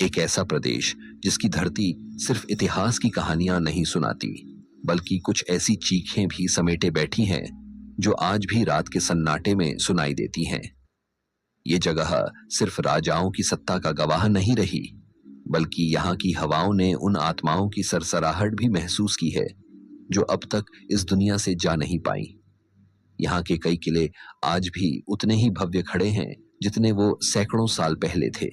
एक ऐसा प्रदेश जिसकी धरती सिर्फ इतिहास की कहानियां नहीं सुनाती, बल्कि कुछ ऐसी चीखें भी समेटे बैठी हैं जो आज भी रात के सन्नाटे में सुनाई देती हैं। ये जगह सिर्फ राजाओं की सत्ता का गवाह नहीं रही, बल्कि यहाँ की हवाओं ने उन आत्माओं की सरसराहट भी महसूस की है जो अब तक इस दुनिया से जा नहीं पाई। यहाँ के कई किले आज भी उतने ही भव्य खड़े हैं जितने वो सैकड़ों साल पहले थे।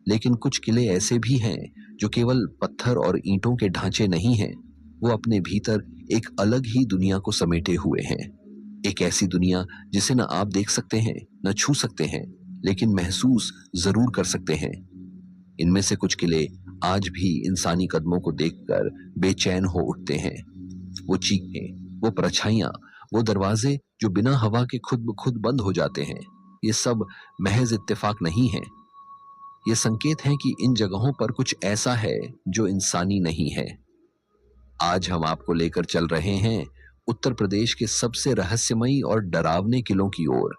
लेकिन कुछ किले ऐसे भी हैं जो केवल पत्थर और ईंटों के ढांचे नहीं हैं, वो अपने भीतर एक अलग ही दुनिया को समेटे हुए हैं। एक ऐसी दुनिया जिसे न आप देख सकते हैं, न छू सकते हैं, लेकिन महसूस जरूर कर सकते हैं। इनमें से कुछ किले आज भी इंसानी कदमों को देखकर बेचैन हो उठते हैं। वो चीखें, वो परछाइयां, वो दरवाजे जो बिना हवा के खुद ब खुद बंद हो जाते हैं, ये सब महज इत्तेफाक नहीं है। ये संकेत हैं कि इन जगहों पर कुछ ऐसा है जो इंसानी नहीं है। आज हम आपको लेकर चल रहे हैं उत्तर प्रदेश के सबसे रहस्यमयी और डरावने किलों की ओर,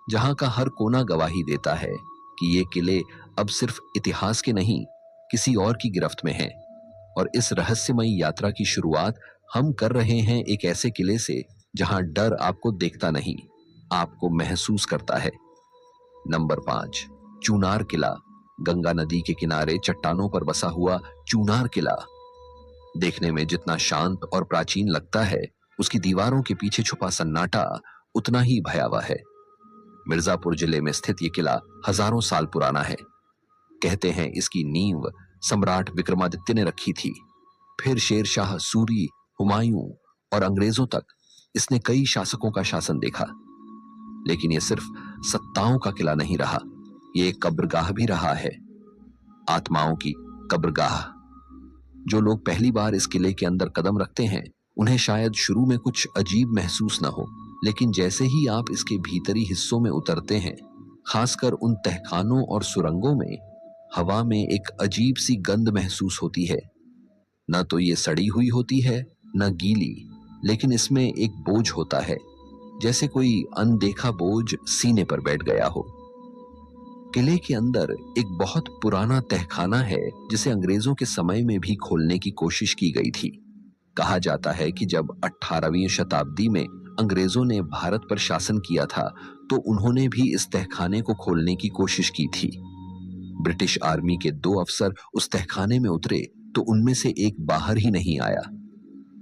जहां का हर कोना गवाही देता है कि ये किले अब सिर्फ इतिहास के नहीं, किसी और की गिरफ्त में हैं। और इस रहस्यमयी यात्रा की शुरुआत हम कर रहे हैं एक ऐसे किले से जहां डर आपको देखता नहीं, आपको महसूस करता है। नंबर 5, चूनार किला। गंगा नदी के किनारे चट्टानों पर बसा हुआ चूनार किला देखने में जितना शांत और प्राचीन लगता है, उसकी दीवारों के पीछे छुपा सन्नाटा उतना ही भयावह है। मिर्जापुर जिले में स्थित यह किला हजारों साल पुराना है। कहते हैं इसकी नींव सम्राट विक्रमादित्य ने रखी थी। फिर शेरशाह सूरी, हुमायूं और अंग्रेजों तक इसने कई शासकों का शासन देखा। लेकिन यह सिर्फ सत्ताओं का किला नहीं रहा, ये एक कब्रगाह भी रहा है, आत्माओं की कब्रगाह। जो लोग पहली बार इस किले के अंदर कदम रखते हैं, उन्हें शायद शुरू में कुछ अजीब महसूस न हो, लेकिन जैसे ही आप इसके भीतरी हिस्सों में उतरते हैं, खासकर उन तहखानों और सुरंगों में, हवा में एक अजीब सी गंध महसूस होती है। न तो ये सड़ी हुई होती है, न गीली, लेकिन इसमें एक बोझ होता है, जैसे कोई अनदेखा बोझ सीने पर बैठ गया हो। किले के अंदर एक बहुत पुराना तहखाना है जिसे अंग्रेजों के समय में भी खोलने की कोशिश की गई थी। कहा जाता है कि जब 18वीं शताब्दी में अंग्रेजों ने भारत पर शासन किया था, तो उन्होंने भी इस तहखाने को खोलने की कोशिश की थी। ब्रिटिश आर्मी के 2 अफसर उस तहखाने में उतरे तो उनमें से एक बाहर ही नहीं आया।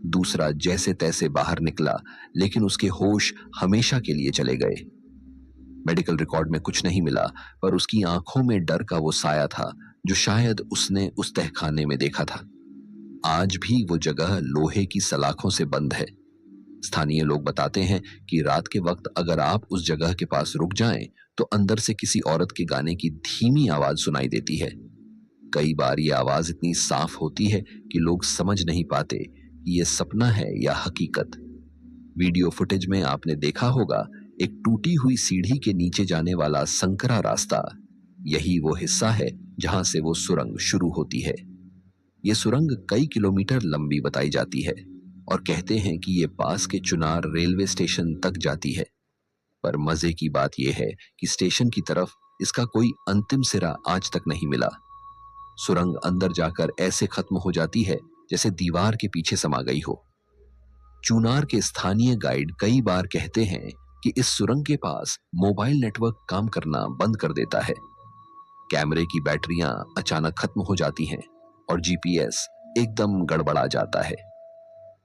दूसरा जैसे तैसे बाहर निकला, लेकिन उसके होश हमेशा के लिए चले गए। मेडिकल रिकॉर्ड में कुछ नहीं मिला, पर उसकी आंखों में डर का वो साया था जो शायद उसने उस तहखाने में देखा था। आज भी वो जगह लोहे की सलाखों से बंद है। स्थानीय लोग बताते हैं कि रात के वक्त अगर आप उस जगह के पास रुक जाएं, तो अंदर से किसी औरत के गाने की धीमी आवाज सुनाई देती है। कई बार ये आवाज इतनी साफ होती है कि लोग समझ नहीं पाते कि ये सपना है या हकीकत। वीडियो फुटेज में आपने देखा होगा एक टूटी हुई सीढ़ी के नीचे जाने वाला संकरा रास्ता। यही वो हिस्सा है जहां से वो सुरंग शुरू होती है। ये सुरंग कई किलोमीटर लंबी बताई जाती है और कहते हैं कि ये पास के चुनार रेलवे स्टेशन तक जाती है। पर मजे की बात यह है कि स्टेशन की तरफ इसका कोई अंतिम सिरा आज तक नहीं मिला। सुरंग अंदर जाकर ऐसे खत्म हो जाती है जैसे दीवार के पीछे समा गई हो। चूनार के स्थानीय गाइड कई बार कहते हैं कि इस सुरंग के पास मोबाइल नेटवर्क काम करना बंद कर देता है। कैमरे की बैटरियां अचानक खत्म हो जाती हैं और जीपीएस एकदम गड़बड़ा जाता है।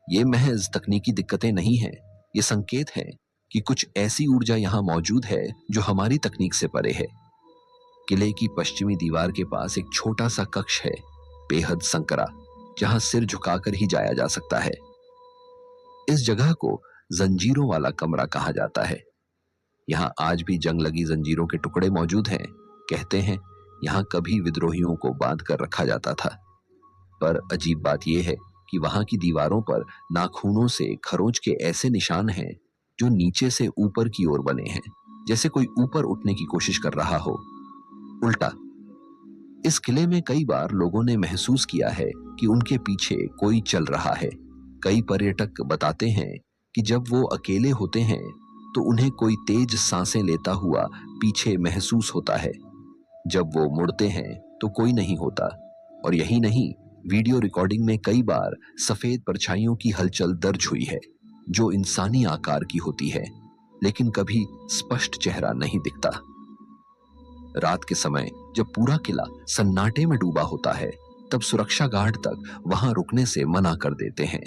ये महज तकनीकी दिक्कतें नहीं हैं, ये संकेत है कि कुछ ऐसी ऊर्जा यहां मौजूद है जो हमारी तकनीक से परे है। किले की पश्चिमी दीवार के पास एक छोटा सा कक्ष है, बेहद संकरा, जहां सिर झुकाकर ही जाया जा सकता है। इस जगह को जंजीरों वाला कमरा कहा जाता है। यहां आज भी जंग लगी जंजीरों के टुकड़े मौजूद हैं। कहते हैं यहां कभी विद्रोहियों को बांध कर रखा जाता था। पर अजीब बात यह है कि वहां की दीवारों पर नाखूनों से खरोंच के ऐसे निशान हैं जो नीचे से ऊपर की ओर बने हैं, जैसे कोई ऊपर उठने की कोशिश कर रहा हो। उल्टा, इस किले में कई बार लोगों ने महसूस किया है कि उनके पीछे कोई चल रहा है। कई पर्यटक बताते हैं कि जब वो अकेले होते हैं तो उन्हें कोई तेज सांसें लेता हुआ पीछे महसूस होता है। जब वो मुड़ते हैं तो कोई नहीं होता। और यही नहीं, वीडियो रिकॉर्डिंग में कई बार सफेद परछाइयों की हलचल दर्ज हुई है जो इंसानी आकार की होती है, लेकिन कभी स्पष्ट चेहरा नहीं दिखता। रात के समय जब पूरा किला सन्नाटे में डूबा होता है, तब सुरक्षा गार्ड तक वहां रुकने से मना कर देते हैं।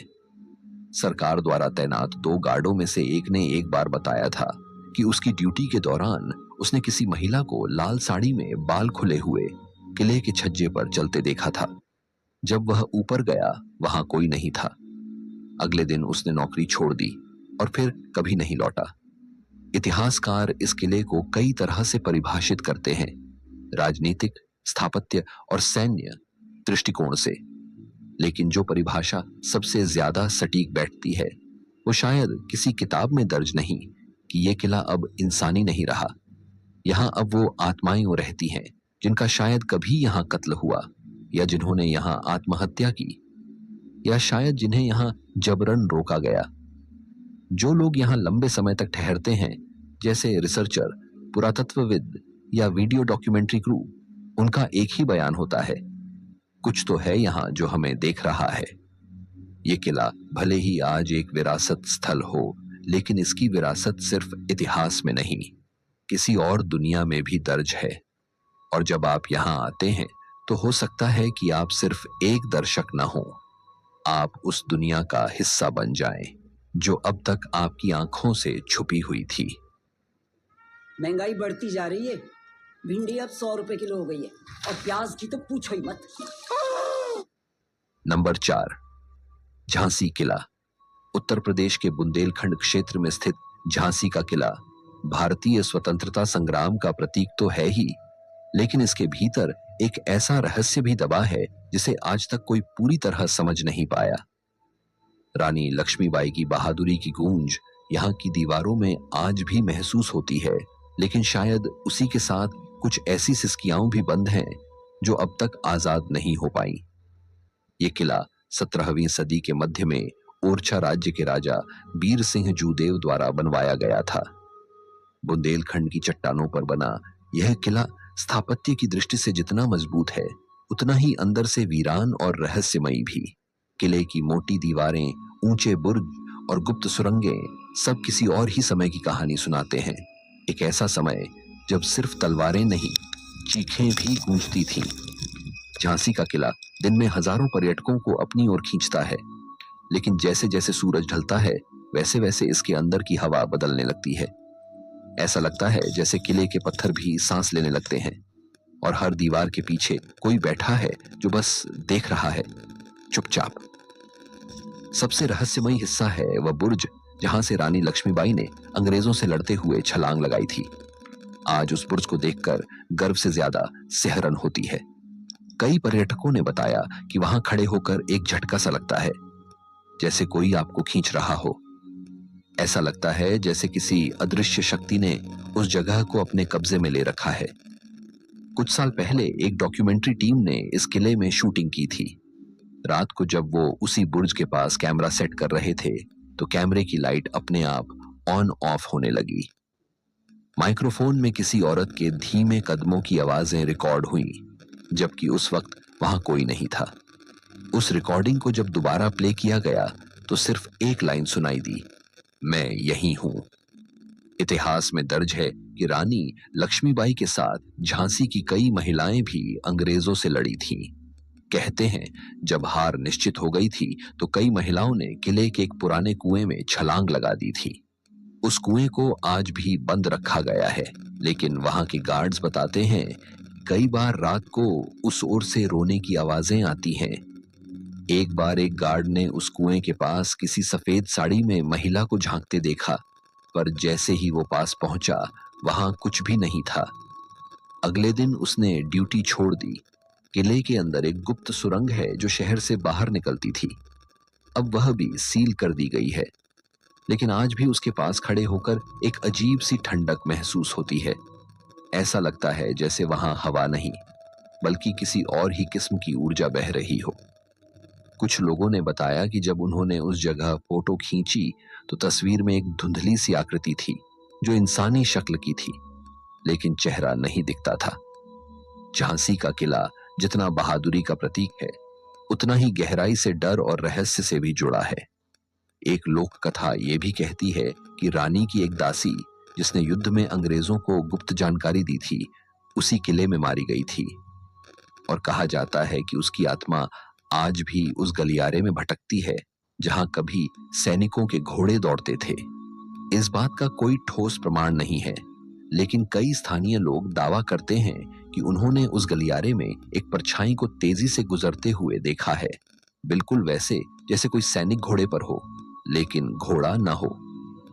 सरकार द्वारा तैनात 2 गार्डों में से एक ने एक बार बताया था कि उसकी ड्यूटी के दौरान उसने किसी महिला को लाल साड़ी में बाल खुले हुए किले के छज्जे पर चलते देखा था। जब वह ऊपर गया, वहां कोई नहीं था। अगले दिन उसने नौकरी छोड़ दी और फिर कभी नहीं लौटा। इतिहासकार इस किले को कई तरह से परिभाषित करते हैं, राजनीतिक, स्थापत्य और सैन्य दृष्टिकोण से, लेकिन जो परिभाषा सबसे ज्यादा सटीक बैठती है वो शायद किसी किताब में दर्ज नहीं कि यह किला अब इंसानी नहीं रहा। यहां अब वो आत्माएं रहती हैं जिनका शायद कभी यहां कत्ल हुआ, या जिन्होंने यहां आत्महत्या की, या शायद जिन्हें यहां जबरन रोका गया। जो लोग यहां लंबे समय तक ठहरते हैं, जैसे रिसर्चर, पुरातत्वविद या वीडियो डॉक्यूमेंट्री क्रू, उनका एक ही बयान होता है, कुछ तो है यहां जो हमें देख रहा है। ये किला भले ही आज एक विरासत स्थल हो, लेकिन इसकी विरासत सिर्फ इतिहास में नहीं, किसी और दुनिया में भी दर्ज है। और जब आप यहां आते हैं तो हो सकता है कि आप सिर्फ एक दर्शक न हो, आप उस दुनिया का हिस्सा बन जाएं जो अब तक आपकी आंखों से छुपी हुई थी। महंगाई बढ़ती जा रही है, भिंडी अब 100 रुपए किलो हो गई है और प्याज की तो पूछो ही मत। नंबर 4, झांसी किला। उत्तर प्रदेश के बुंदेलखंड क्षेत्र में स्थित झांसी का किला भारतीय स्वतंत्रता संग्राम का प्रतीक तो है ही, लेकिन इसके भीतर एक ऐसा रहस्य भी दबा है जिसे आज तक कोई पूरी तरह समझ नहीं पाया। रानी लक्ष्मीबाई की बहादुरी की गूंज यहाँ की दीवारों में आज भी महसूस होती है, लेकिन शायद उसी के साथ कुछ ऐसी सिसकियां भी बंद हैं जो अब तक आजाद नहीं हो पाई। ये किला 17वीं सदी के मध्य में ओरछा राज्य के राजा बीर सिंह जूदेव द्वारा बनवाया गया था। बुंदेलखंड की चट्टानों पर बना यह किला स्थापत्य की दृष्टि से जितना मजबूत है, उतना ही अंदर से वीरान और रहस्यमयी भी। किले की मोटी दीवारें, ऊंचे बुर्ज और गुप्त सुरंगें सब किसी और ही समय की कहानी सुनाते हैं। एक ऐसा समय जब सिर्फ तलवारें नहीं, चीखें भी गूंजती थीं। झांसी का किला दिन में हजारों पर्यटकों को अपनी ओर खींचता है, लेकिन जैसे जैसे सूरज ढलता है, वैसे वैसे इसके अंदर की हवा बदलने लगती है। ऐसा लगता है जैसे किले के पत्थर भी सांस लेने लगते हैं और हर दीवार के पीछे कोई बैठा है जो बस देख रहा है, चुपचाप। सबसे रहस्यमयी हिस्सा है वह बुर्ज जहां से रानी लक्ष्मीबाई ने अंग्रेजों से लड़ते हुए छलांग लगाई थी। आज उस बुर्ज को देखकर गर्व से ज्यादा सिहरन होती है। कई पर्यटकों ने बताया कि वहां खड़े होकर एक झटका सा लगता है, जैसे कोई आपको खींच रहा हो। ऐसा लगता है जैसे किसी अदृश्य शक्ति ने उस जगह को अपने कब्जे में ले रखा है। कुछ साल पहले एक डॉक्यूमेंट्री टीम ने इस किले में शूटिंग की थी। रात को जब वो उसी बुर्ज के पास कैमरा सेट कर रहे थे, तो कैमरे की लाइट अपने आप ऑन ऑफ होने लगी। माइक्रोफोन में किसी औरत के धीमे कदमों की आवाजें रिकॉर्ड हुई, जबकि उस वक्त वहां कोई नहीं था। उस रिकॉर्डिंग को जब दोबारा प्ले किया गया तो सिर्फ एक लाइन सुनाई दी, मैं यही हूं। इतिहास में दर्ज है कि रानी लक्ष्मीबाई के साथ झांसी की कई महिलाएं भी अंग्रेजों से लड़ी थीं। कहते हैं जब हार निश्चित हो गई थी तो कई महिलाओं ने किले के एक पुराने कुएं में छलांग लगा दी थी। उस कुएं को आज भी बंद रखा गया है, लेकिन वहां के गार्ड्स बताते हैं कई बार रात को उस ओर से रोने की आवाजें आती हैं। एक बार एक गार्ड ने उस कुएं के पास किसी सफेद साड़ी में महिला को झांकते देखा, पर जैसे ही वो पास पहुंचा वहां कुछ भी नहीं था। अगले दिन उसने ड्यूटी छोड़ दी। किले के अंदर एक गुप्त सुरंग है जो शहर से बाहर निकलती थी, अब वह भी सील कर दी गई है, लेकिन आज भी उसके पास खड़े होकर एक अजीब सी ठंडक महसूस होती है। ऐसा लगता है जैसे वहां हवा नहीं, बल्कि किसी और ही किस्म की ऊर्जा बह रही हो। कुछ लोगों ने बताया कि जब उन्होंने उस जगह फोटो खींची तो तस्वीर में एक धुंधली सी आकृति थी जो इंसानी शक्ल की थी, लेकिन चेहरा नहीं दिखता था। झांसी का किला जितना बहादुरी का प्रतीक है, उतना ही गहराई से डर और रहस्य से भी जुड़ा है। एक लोक कथा ये भी कहती है कि रानी की एक दासी, जिसने युद्ध में अंग्रेजों को गुप्त जानकारी दी थी, उसी किले में मारी गई थी। और कहा जाता है कि उसकी आत्मा आज भी उस गलियारे में भटकती है जहां कभी सैनिकों के घोड़े दौड़ते थे। इस बात का कोई ठोस प्रमाण नहीं है, लेकिन कई स्थानीय लोग दावा करते हैं कि उन्होंने उस गलियारे में एक परछाई को तेजी से गुजरते हुए देखा है, बिल्कुल वैसे जैसे कोई सैनिक घोड़े पर हो, लेकिन घोड़ा न हो,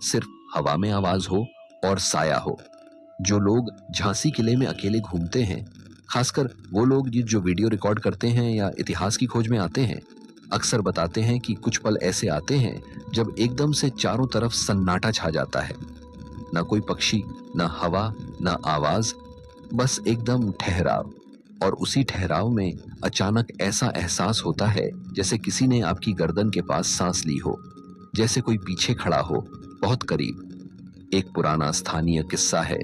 सिर्फ हवा में आवाज हो और साया हो। जो लोग झांसी किले में अकेले घूमते हैं, खासकर वो लोग जो वीडियो रिकॉर्ड करते हैं या इतिहास की खोज में आते हैं, अक्सर बताते हैं कि कुछ पल ऐसे आते हैं जब एकदम से चारों तरफ सन्नाटा छा जाता है। न कोई पक्षी, न हवा, न आवाज, बस एकदम ठहराव। और उसी ठहराव में अचानक ऐसा एहसास होता है जैसे किसी ने आपकी गर्दन के पास सांस ली हो, जैसे कोई पीछे खड़ा हो, बहुत करीब। एक पुराना स्थानीय किस्सा है,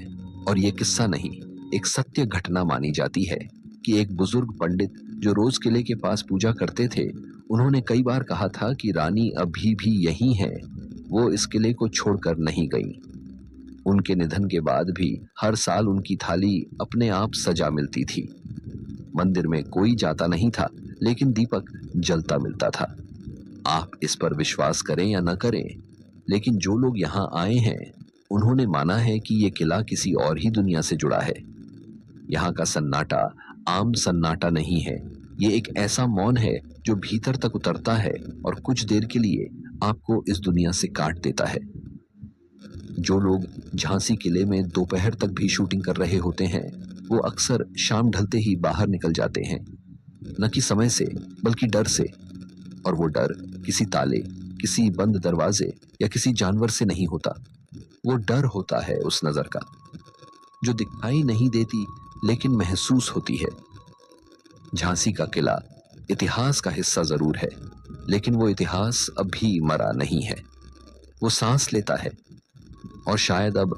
और ये किस्सा नहीं, एक सत्य घटना मानी जाती है कि एक बुजुर्ग पंडित जो रोज किले के पास पूजा करते थे, उन्होंने कई बार कहा था कि रानी अभी भी यही है, वो इस किले को छोड़कर नहीं गई। उनके निधन के बाद भी हर साल उनकी थाली अपने आप सजा मिलती थी। मंदिर में कोई जाता नहीं था, लेकिन दीपक जलता मिलता था। आप इस पर विश्वास करें या न करें, लेकिन जो लोग यहाँ आए हैं, उन्होंने माना है कि ये किला किसी और ही दुनिया से जुड़ा है। यहाँ का सन्नाटा आम सन्नाटा नहीं है, ये एक ऐसा मौन है जो भीतर तक उतरता है और कुछ देर के लिए आपको इस दुनिया से काट देता है। जो लोग झांसी किले में दोपहर तक भी शूटिंग कर रहे होते हैं, वो अक्सर शाम ढलते ही बाहर निकल जाते हैं, न कि समय से बल्कि डर से। और वो डर किसी ताले, किसी बंद दरवाजे या किसी जानवर से नहीं होता। वो डर होता है उस नजर का, जो दिखाई नहीं देती लेकिन महसूस होती है। झांसी का किला इतिहास का हिस्सा जरूर है, लेकिन वो इतिहास अभी मरा नहीं है, वो सांस लेता है। और शायद अब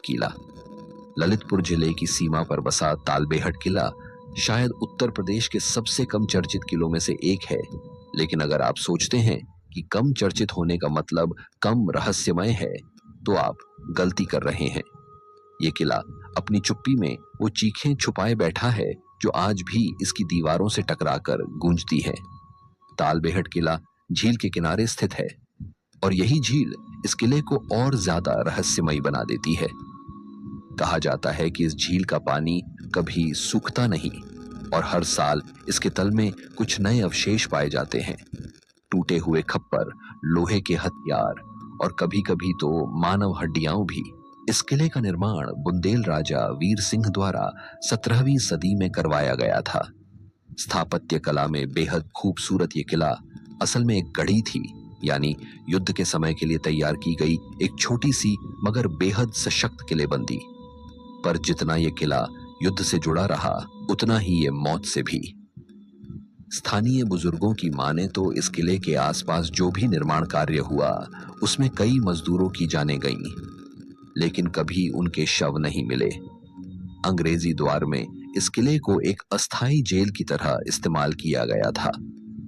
किला, ललितपुर जिले की सीमा पर बसा तालबेहट किला, शायद उत्तर प्रदेश के सबसे कम चर्चित किलों में से एक है। लेकिन अगर आप सोचते हैं कि कम चर्चित होने का मतलब कम रहस्यमय है, तो आप गलती कर रहे हैं। ये किला अपनी चुप्पी में वो चीखें छुपाए बैठा है जो आज भी इसकी दीवारों से टकराकर गूंजती है। तालबेहट किला झील के किनारे स्थित है, और यही झील इस किले को और ज्यादा रहस्यमयी बना देती है। कहा जाता है कि इस झील का पानी कभी सूखता नहीं, और हर साल इसके तल में कुछ नए अवशेष पाए जाते हैं। टूटे हुए खप्पर, लोहे के हथियार और कभी कभी तो मानव हड्डियां भी। इस किले का निर्माण बुंदेल राजा वीर सिंह द्वारा 17वीं सदी में करवाया गया था। स्थापत्य कला में बेहद खूबसूरत ये किला असल में एक गढ़ी थी, यानी युद्ध के समय के लिए तैयार की गई एक छोटी सी मगर बेहद सशक्त किलेबंदी। पर जितना ये किला युद्ध से जुड़ा रहा, उतना ही ये मौत से भी। स्थानीय बुजुर्गों की माने तो इस किले के आसपास जो भी निर्माण कार्य हुआ, उसमें कई मजदूरों की जानें गईं, लेकिन कभी उनके शव नहीं मिले। अंग्रेजी द्वार में इस किले को एक अस्थायी जेल की तरह इस्तेमाल किया गया था,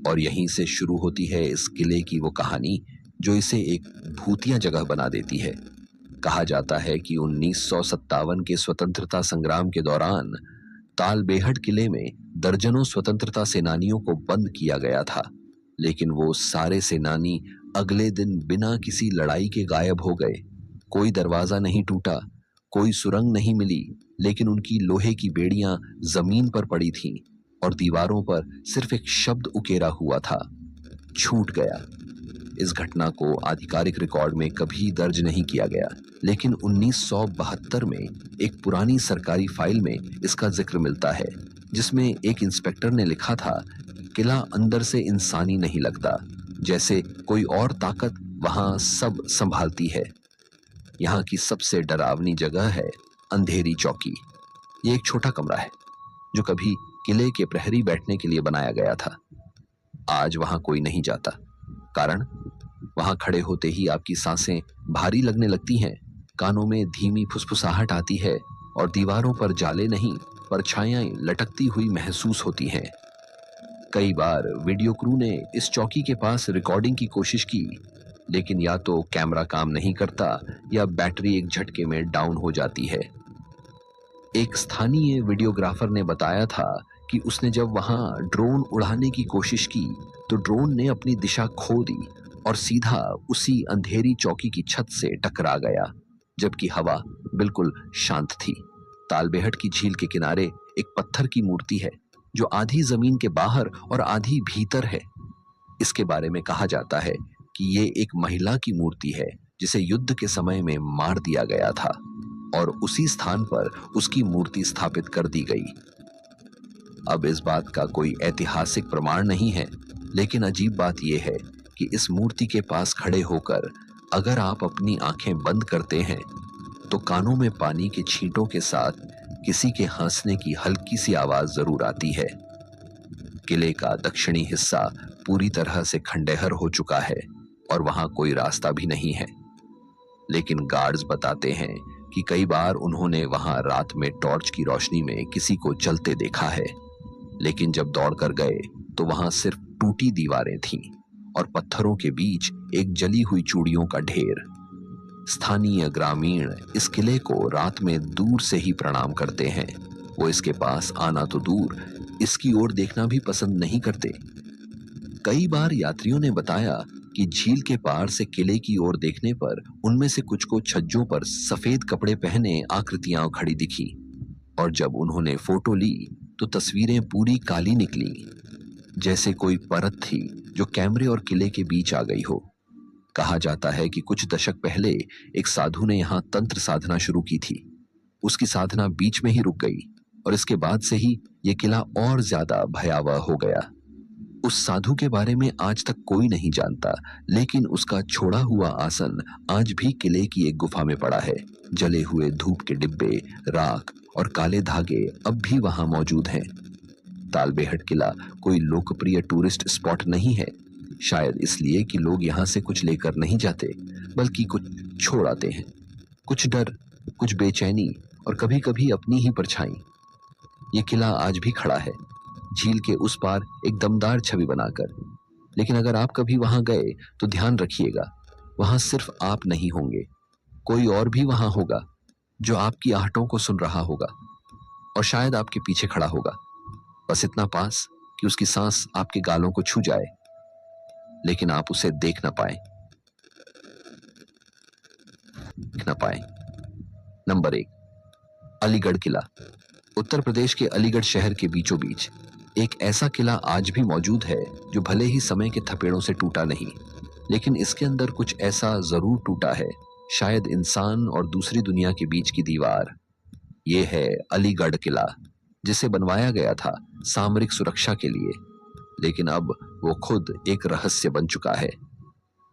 और यहीं से शुरू होती है इस किले की वो कहानी जो इसे एक भूतिया जगह बना देती है। कहा जाता है कि 1957 के स्वतंत्रता संग्राम के दौरान तालबेहट किले में दर्जनों स्वतंत्रता सेनानियों को बंद किया गया था, लेकिन वो सारे सेनानी अगले दिन बिना किसी लड़ाई के गायब हो गए। कोई दरवाजा नहीं टूटा, कोई सुरंग नहीं मिली, लेकिन उनकी लोहे की बेड़ियां जमीन पर पड़ी थीं और दीवारों पर सिर्फ एक शब्द उकेरा हुआ था, छूट गया। इस घटना को आधिकारिक रिकॉर्ड में कभी दर्ज नहीं किया गया, लेकिन 1972 में एक पुरानी सरकारी फाइल में इसका जिक्र मिलता है, जिसमें एक इंस्पेक्टर ने लिखा था, किला अंदर से इंसानी नहीं लगता, जैसे कोई और ताकत वहां सब संभालती है। यहाँ की सबसे डरावनी जगह है अंधेरी चौकी। ये एक छोटा कमरा है जो कभी किले के प्रहरी बैठने के लिए बनाया गया था। आज वहां कोई नहीं जाता, कारण वहां खड़े होते ही आपकी सांसें भारी लगने लगती हैं, कानों में धीमी फुसफुसाहट आती है और दीवारों पर जाले नहीं परछाइयां लटकती हुई महसूस होती हैं। कई बार वीडियो क्रू ने इस चौकी के पास रिकॉर्डिंग की कोशिश की, लेकिन या तो कैमरा काम नहीं करता या बैटरी एक झटके में डाउन हो जाती है। एक स्थानीय वीडियोग्राफर ने बताया था कि उसने जब वहां ड्रोन उड़ाने की कोशिश की तो ड्रोन ने अपनी दिशा खो दी और सीधा उसी अंधेरी चौकी की छत से टकरा गया, जबकि हवा बिल्कुल शांत थी। तालबेहट की झील के किनारे एक पत्थर की मूर्ति है जो आधी जमीन के बाहर और आधी भीतर है। इसके बारे में कहा जाता है कि ये एक महिला की मूर्ति है जिसे युद्ध के समय में मार दिया गया था और उसी स्थान पर उसकी मूर्ति स्थापित कर दी गई। अब इस बात का कोई ऐतिहासिक प्रमाण नहीं है, लेकिन अजीब बात यह है कि इस मूर्ति के पास खड़े होकर अगर आप अपनी आंखें बंद करते हैं तो कानों में पानी के छींटों के साथ किसी के हंसने की हल्की सी आवाज जरूर आती है। किले का दक्षिणी हिस्सा पूरी तरह से खंडहर हो चुका है और वहां कोई रास्ता भी नहीं है, लेकिन गार्ड्स बताते हैं कि कई बार उन्होंने वहां रात में टॉर्च की रोशनी में किसी को चलते देखा है, लेकिन जब दौड़कर गए तो वहां सिर्फ टूटी दीवारें थीं और पत्थरों के बीच एक जली हुई चूड़ियों का ढेर। स्थानीय ग्रामीण इस किले को रात में दूर से ही प्रणाम करते हैं। वो इसके पास आना तो दूर, इसकी ओर देखना भी पसंद नहीं करते। कई बार यात्रियों ने बताया कि झील के पार से किले की ओर देखने पर उनमें से कुछ को छज्जों पर सफेद कपड़े पहने आकृतियां खड़ी दिखी, और जब उन्होंने फोटो ली तो तस्वीरें पूरी काली निकली, जैसे कोई परत थी जो कैमरे और किले के बीच आ गई हो। कहा जाता है कि कुछ दशक पहले एक साधु ने यहाँ तंत्र साधना शुरू की थी। उसकी साधना बीच में ही रुक गई और इसके बाद से ही यह किला और ज्यादा भयावह हो गया। उस साधु के बारे में आज तक कोई नहीं जानता, लेकिन उसका छोड़ा हुआ आसन आज भी किले की एक गुफा में पड़ा है। जले हुए धूप के डिब्बे, राख और काले धागे अब भी वहां मौजूद हैं। तालबेहट किला कोई लोकप्रिय टूरिस्ट स्पॉट नहीं है, शायद इसलिए कि लोग यहाँ से कुछ लेकर नहीं जाते बल्कि कुछ छोड़ आते हैं। कुछ डर, कुछ बेचैनी और कभी कभी अपनी ही परछाई। ये किला आज भी खड़ा है, झील के उस पार एक दमदार छवि बनाकर। लेकिन अगर आप कभी वहां गए तो ध्यान रखिएगा, वहां सिर्फ आप नहीं होंगे, कोई और भी वहां होगा जो आपकी आहटों को सुन रहा होगा और शायद आपके पीछे खड़ा होगा, बस इतना पास कि उसकी सांस आपके गालों को छू जाए, लेकिन आप उसे देख ना पाए। नंबर 1, अलीगढ़ किला। उत्तर प्रदेश के अलीगढ़ शहर के बीचों बीच एक ऐसा किला आज भी मौजूद है जो भले ही समय के थपेड़ों से टूटा नहीं, लेकिन इसके अंदर कुछ ऐसा जरूर टूटा है, शायद इंसान और दूसरी दुनिया के बीच की दीवार। यह है अलीगढ़ किला, जिसे बनवाया गया था सामरिक सुरक्षा के लिए, लेकिन अब वो खुद एक रहस्य बन चुका है।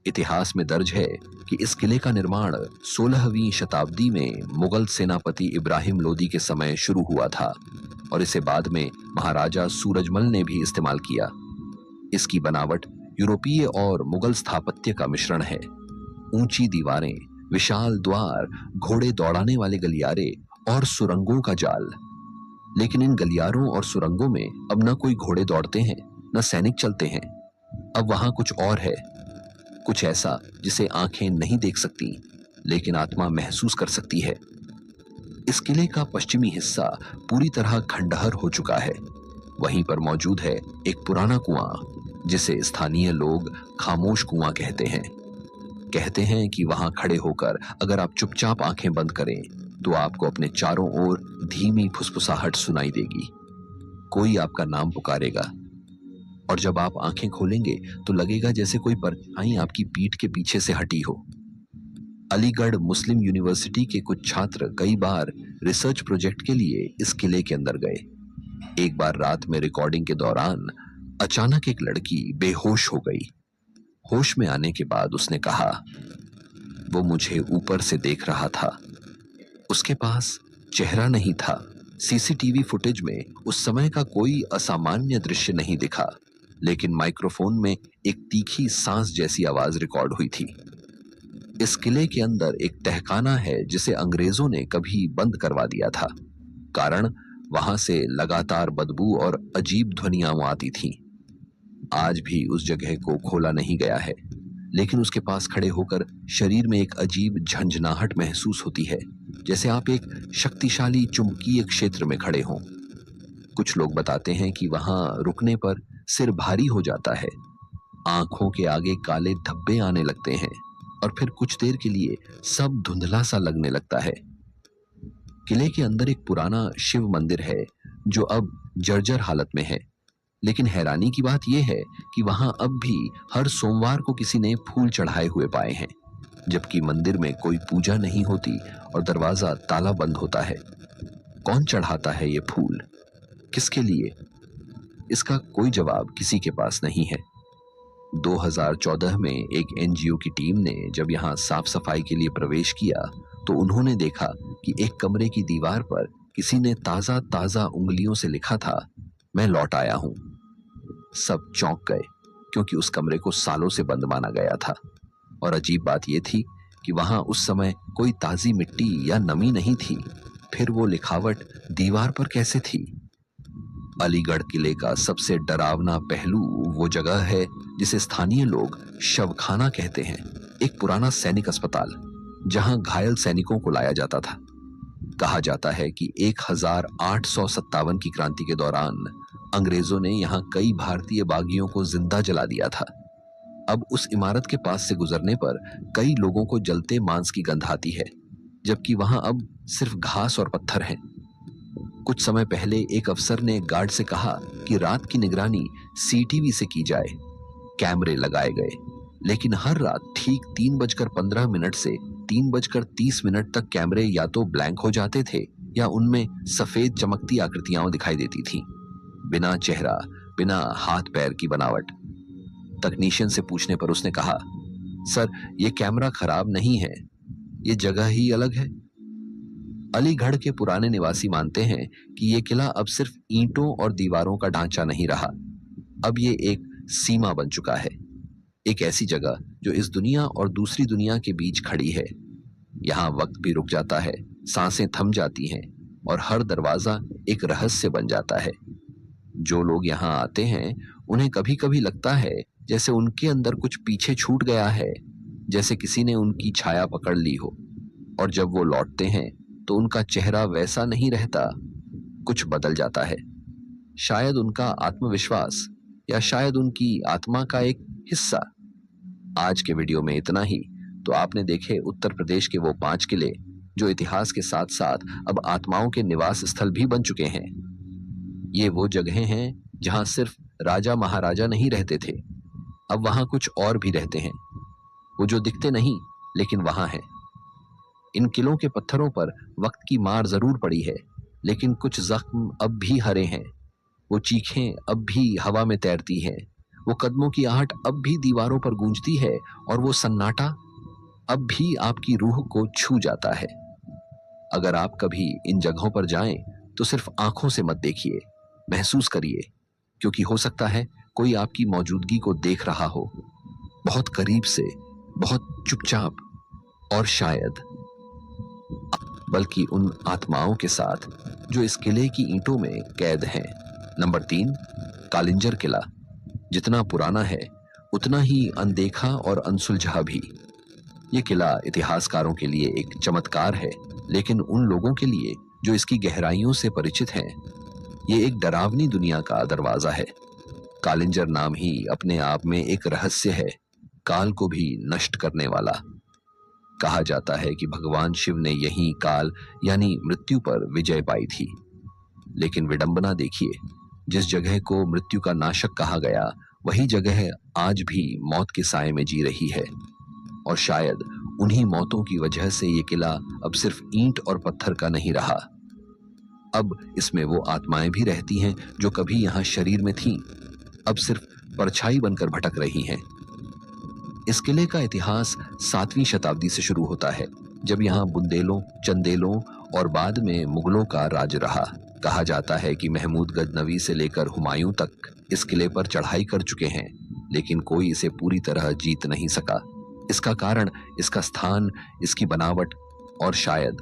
इतिहास में दर्ज है कि इस किले का निर्माण 16वीं शताब्दी में मुगल सेनापति इब्राहिम लोदी के समय शुरू हुआ था और इसे बाद में महाराजा सूरजमल ने भी इस्तेमाल किया। इसकी बनावट यूरोपीय और मुगल स्थापत्य का मिश्रण है। ऊंची दीवारें, विशाल द्वार, घोड़े दौड़ाने वाले गलियारे और सुरंगों का जाल। लेकिन इन गलियारों और सुरंगों में अब न कोई घोड़े दौड़ते हैं, न सैनिक चलते हैं। अब वहां कुछ और है, कुछ ऐसा जिसे आंखें नहीं देख सकती, लेकिन आत्मा महसूस कर सकती है। इस किले का पश्चिमी हिस्सा पूरी तरह खंडहर हो चुका है। वहीं पर मौजूद है एक पुराना कुआं, जिसे स्थानीय लोग खामोश कुआं कहते हैं। कहते हैं कि वहां खड़े होकर अगर आप चुपचाप आंखें बंद करें तो आपको अपने चारों ओर धीमी फुसफुसाहट सुनाई देगी। कोई आपका नाम पुकारेगा और जब आप आंखें खोलेंगे तो लगेगा जैसे कोई परछाई आपकी पीठ के पीछे से हटी हो। अलीगढ़ मुस्लिम यूनिवर्सिटी के कुछ छात्र कई बार रिसर्च प्रोजेक्ट के लिए इस किले के अंदर गए। एक बार रात में रिकॉर्डिंग के दौरान अचानक एक लड़की बेहोश हो गई। होश में आने के बाद उसने कहा, वो मुझे ऊपर से देख रहा था। उसके पास चेहरा नहीं था। सीसीटीवी फुटेज में उस समय का कोई असामान्य दृश्य नहीं दिखा, लेकिन माइक्रोफोन में एक तीखी सांस जैसी आवाज रिकॉर्ड हुई थी। इस किले के अंदर एक तहखाना है जिसे अंग्रेजों ने कभी बंद करवा दिया था। कारण, वहां से लगातार बदबू और अजीब ध्वनियां आती थीं। आज भी उस जगह को खोला नहीं गया है, लेकिन उसके पास खड़े होकर शरीर में एक अजीब झंझनाहट महसूस होती है, जैसे आप एक शक्तिशाली चुंबकीय क्षेत्र में खड़े हों। कुछ लोग बताते हैं कि वहां रुकने पर सिर भारी हो जाता है, आंखों के आगे काले धब्बे आने लगते हैं और फिर कुछ देर के लिए सब धुंधला सा लगने लगता है। किले के अंदर एक पुराना शिव मंदिर है जो अब जर्जर हालत में है, लेकिन हैरानी की बात यह है कि वहां अब भी हर सोमवार को किसी ने फूल चढ़ाए हुए पाए हैं, जबकि मंदिर में कोई पूजा नहीं होती और दरवाजा ताला बंद होता है। कौन चढ़ाता है ये फूल, किसके लिए? इसका कोई जवाब किसी के पास नहीं है। 2014 में एक एनजीओ की टीम ने जब यहां साफ सफाई के लिए प्रवेश किया तो उन्होंने देखा कि एक कमरे की दीवार पर किसी ने ताजा ताजा उंगलियों से लिखा था, मैं लौट आया हूं। सब चौंक गए क्योंकि उस कमरे को सालों से बंद माना गया था, और अजीब बात यह थी कि वहां उस समय कोई ताजी मिट्टी या नमी नहीं थी। फिर वो लिखावट दीवार पर कैसे थी? अलीगढ़ किले का सबसे डरावना पहलू वो जगह है जिसे स्थानीय लोग शवखाना कहते हैं, एक पुराना सैनिक अस्पताल जहां घायल सैनिकों को लाया जाता था। कहा जाता है कि 1857 की क्रांति के दौरान अंग्रेजों ने यहां कई भारतीय बागियों को जिंदा जला दिया था। अब उस इमारत के पास से गुजरने पर कई लोगों को जलते मांस की गंध आती है, जबकि वहां अब सिर्फ घास और पत्थर हैं। कुछ समय पहले एक अफसर ने गार्ड से कहा कि रात की निगरानी सीटीवी से की जाए। कैमरे लगाए गए, लेकिन हर रात ठीक 3:15 से 3:30 तक कैमरे या तो ब्लैंक हो जाते थे या उनमें सफेद चमकती आकृतियां दिखाई देती थीं, बिना चेहरा, बिना हाथ पैर की बनावट। तकनीशियन से पूछने पर उसने कहा, सर ये कैमरा खराब नहीं है, ये जगह ही अलग है। अलीगढ़ के पुराने निवासी मानते हैं कि यह किला अब सिर्फ ईंटों और दीवारों का ढांचा नहीं रहा, अब ये एक सीमा बन चुका है, एक ऐसी जगह जो इस दुनिया और दूसरी दुनिया के बीच खड़ी है। यहां वक्त भी रुक जाता है, सांसें थम जाती हैं और हर दरवाजा एक रहस्य बन जाता है। जो लोग यहां आते हैं उन्हें कभी कभी लगता है जैसे उनके अंदर कुछ पीछे छूट गया है, जैसे किसी ने उनकी छाया पकड़ ली हो, और जब वो लौटते हैं तो उनका चेहरा वैसा नहीं रहता, कुछ बदल जाता है। शायद उनका आत्मविश्वास या शायद उनकी आत्मा का एक हिस्सा। आज के वीडियो में इतना ही। तो आपने देखे उत्तर प्रदेश के वो 5 किले जो इतिहास के साथ साथ अब आत्माओं के निवास स्थल भी बन चुके हैं। ये वो जगहें हैं जहां सिर्फ राजा महाराजा नहीं रहते थे, अब वहां कुछ और भी रहते हैं, वो जो दिखते नहीं लेकिन वहां हैं। इन किलों के पत्थरों पर वक्त की मार जरूर पड़ी है, लेकिन कुछ जख्म अब भी हरे हैं, वो चीखें अब भी हवा में तैरती हैं, वो कदमों की आहट अब भी दीवारों पर गूंजती है, और वो सन्नाटा अब भी आपकी रूह को छू जाता है। अगर आप कभी इन जगहों पर जाएं तो सिर्फ आंखों से मत देखिए, महसूस करिए, क्योंकि हो सकता है कोई आपकी मौजूदगी को देख रहा हो, बहुत करीब से, बहुत चुपचाप, और शायद बल्कि उन आत्माओं के साथ जो इस किले की ईंटों में कैद हैं। नंबर 3, कालिंजर किला जितना पुराना है उतना ही अनदेखा और अनसुलझा भी। ये किला इतिहासकारों के लिए एक चमत्कार है, लेकिन उन लोगों के लिए जो इसकी गहराइयों से परिचित हैं, ये एक डरावनी दुनिया का दरवाजा है। कालिंजर नाम ही अपने आप में एक रहस्य है, काल को भी नष्ट करने वाला। कहा जाता है कि भगवान शिव ने यही काल यानी मृत्यु पर विजय पाई थी। लेकिन विडंबना देखिए, जिस जगह को मृत्यु का नाशक कहा गया, वही जगह आज भी मौत के साए में जी रही है। और शायद उन्हीं मौतों की वजह से ये किला अब सिर्फ ईंट और पत्थर का नहीं रहा। अब इसमें वो आत्माएं भी रहती हैं जो कभी यहां शरीर में थीं, अब सिर्फ परछाई बनकर भटक रही हैं। इस किले का इतिहास 7वीं शताब्दी से शुरू होता है, जब यहाँ बुंदेलों, चंदेलों और बाद में मुगलों का राज रहा। कहा जाता है कि महमूद गजनवी से लेकर हुमायूं तक इस किले पर चढ़ाई कर चुके हैं, लेकिन कोई इसे पूरी तरह जीत नहीं सका। इसका कारण इसका स्थान, इसकी बनावट और शायद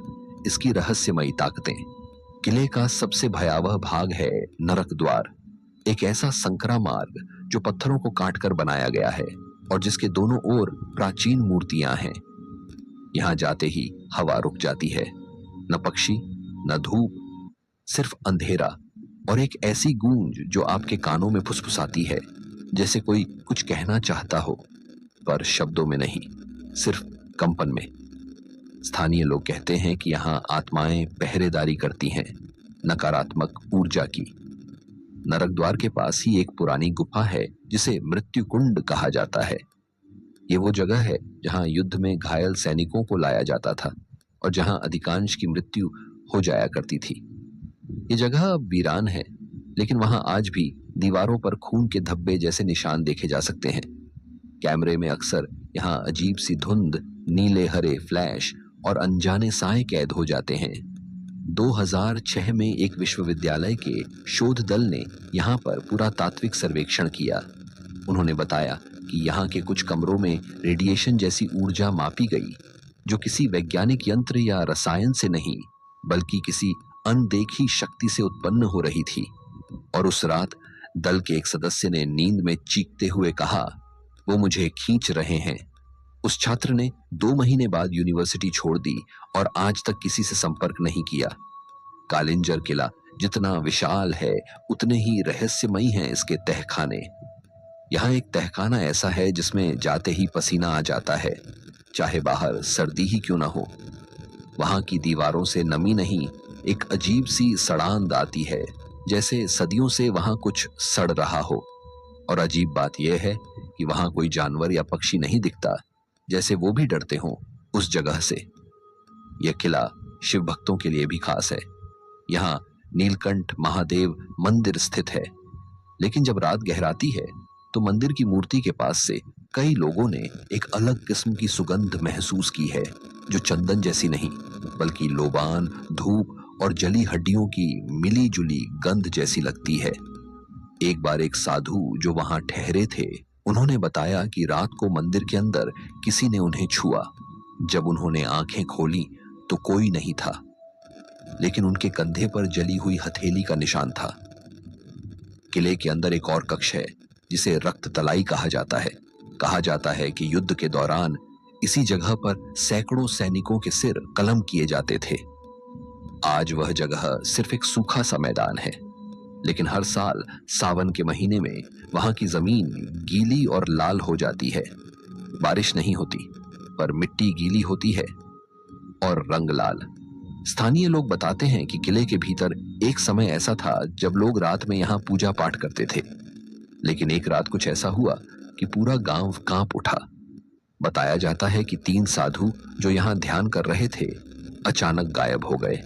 इसकी रहस्यमयी ताकतें। किले का सबसे भयावह भाग है नरक द्वार, एक ऐसा संकरा मार्ग जो पत्थरों को काटकर बनाया गया है और जिसके दोनों ओर प्राचीन मूर्तियां हैं। यहां जाते ही हवा रुक जाती है, न पक्षी न धूप, सिर्फ अंधेरा और एक ऐसी गूंज जो आपके कानों में फुसफुसाती है, जैसे कोई कुछ कहना चाहता हो पर शब्दों में नहीं, सिर्फ कंपन में। स्थानीय लोग कहते हैं कि यहाँ आत्माएं पहरेदारी करती हैं, नकारात्मक ऊर्जा की। नरक द्वार के पास ही एक पुरानी गुफा है जिसे मृत्यु कुंड कहा जाता है। ये वो जगह है जहां युद्ध में घायल सैनिकों को लाया जाता था और जहां अधिकांश की मृत्यु हो जाया करती थी। ये जगह अब वीरान है, लेकिन वहां आज भी दीवारों पर खून के धब्बे जैसे निशान देखे जा सकते हैं। कैमरे में अक्सर यहाँ अजीब सी धुंध, नीले हरे फ्लैश और अनजाने साए कैद हो जाते हैं। 2006 में एक विश्वविद्यालय के शोध दल ने यहाँ पर पुरातात्विक सर्वेक्षण किया। उन्होंने बताया कि यहाँ के कुछ कमरों में रेडिएशन जैसी ऊर्जा मापी गई, जो किसी वैज्ञानिक यंत्र या रसायन से नहीं, बल्कि किसी अनदेखी शक्ति से उत्पन्न हो रही थी। और उस रात दल के एक सदस्य ने नींद में चीखते हुए कहा, वो मुझे खींच रहे हैं। उस छात्र ने 2 महीने बाद यूनिवर्सिटी छोड़ दी और आज तक किसी से संपर्क नहीं किया। कालिंजर किला जितना विशाल है, उतने ही रहस्यमयी हैं इसके तहखाने। यहाँ एक तहखाना ऐसा है जिसमें जाते ही पसीना आ जाता है, चाहे बाहर सर्दी ही क्यों ना हो। वहां की दीवारों से नमी नहीं, एक अजीब सी सड़ांध आती है, जैसे सदियों से वहां कुछ सड़ रहा हो। और अजीब बात यह है कि वहां कोई जानवर या पक्षी नहीं दिखता, जैसे वो भी डरते हों उस जगह से। यह किला शिव भक्तों के लिए भी खास है। यहाँ नीलकंठ महादेव मंदिर स्थित है, लेकिन जब रात गहराती है तो मंदिर की मूर्ति के पास से कई लोगों ने एक अलग किस्म की सुगंध महसूस की है, जो चंदन जैसी नहीं, बल्कि लोबान, धूप और जली हड्डियों की मिली जुली गंध जैसी लगती है। एक बार एक साधु जो वहां ठहरे थे, उन्होंने बताया कि रात को मंदिर के अंदर किसी ने उन्हें छुआ। जब उन्होंने आंखें खोली तो कोई नहीं था, लेकिन उनके कंधे पर जली हुई हथेली का निशान था। किले के अंदर एक और कक्ष है जिसे रक्त तलाई कहा जाता है। कहा जाता है कि युद्ध के दौरान इसी जगह पर सैकड़ों सैनिकों के सिर कलम किए जाते थे। आज वह जगह सिर्फ एक सूखा सा मैदान है, लेकिन हर साल सावन के महीने में वहां की जमीन गीली और लाल हो जाती है। बारिश नहीं होती, पर मिट्टी गीली होती है और रंग लाल। स्थानीय लोग बताते हैं कि किले के भीतर एक समय ऐसा था जब लोग रात में यहाँ पूजा पाठ करते थे, लेकिन एक रात कुछ ऐसा हुआ कि पूरा गांव कांप उठा। बताया जाता है कि 3 साधु जो यहाँ ध्यान कर रहे थे, अचानक गायब हो गए।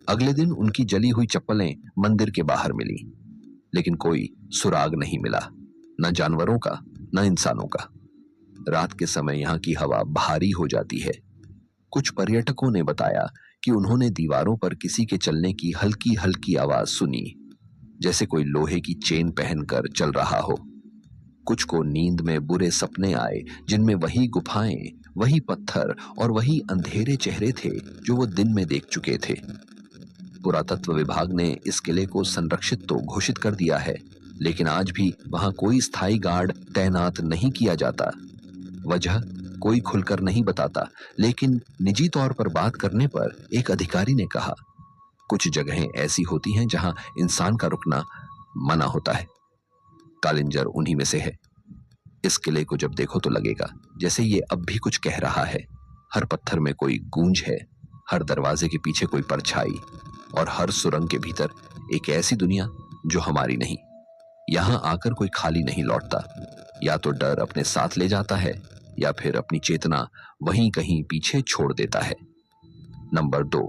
अगले दिन उनकी जली हुई चप्पलें मंदिर के बाहर मिली, लेकिन कोई सुराग नहीं मिला, न जानवरों का न इंसानों का। रात के समय यहाँ की हवा भारी हो जाती है। कुछ पर्यटकों ने बताया कि उन्होंने दीवारों पर किसी के चलने की हल्की हल्की आवाज सुनी, जैसे कोई लोहे की चेन पहनकर चल रहा हो। कुछ को नींद में बुरे सपने आए, जिनमें वही गुफाएं, वही पत्थर और वही अंधेरे चेहरे थे जो वो दिन में देख चुके थे। पुरातत्व विभाग ने इस किले को संरक्षित तो घोषित कर दिया है, लेकिन आज भी वहां कोई स्थायी गार्ड तैनात नहीं किया जाता। वजह कोई खुलकर नहीं बताता, लेकिन निजी तौर पर बात करने पर एक अधिकारी ने कहा, कुछ जगहें ऐसी होती हैं जहां इंसान का रुकना मना होता है। कालिंजर उन्हीं में से है। इस किले को जब देखो तो लगेगा जैसे ये अब भी कुछ कह रहा है। हर पत्थर में कोई गूंज है, हर दरवाजे के पीछे कोई परछाई, और हर सुरंग के भीतर एक ऐसी दुनिया जो हमारी नहीं। यहां आकर कोई खाली नहीं लौटता, या तो डर अपने साथ ले जाता है या फिर अपनी चेतना वहीं कहीं पीछे छोड़ देता है। नंबर 2,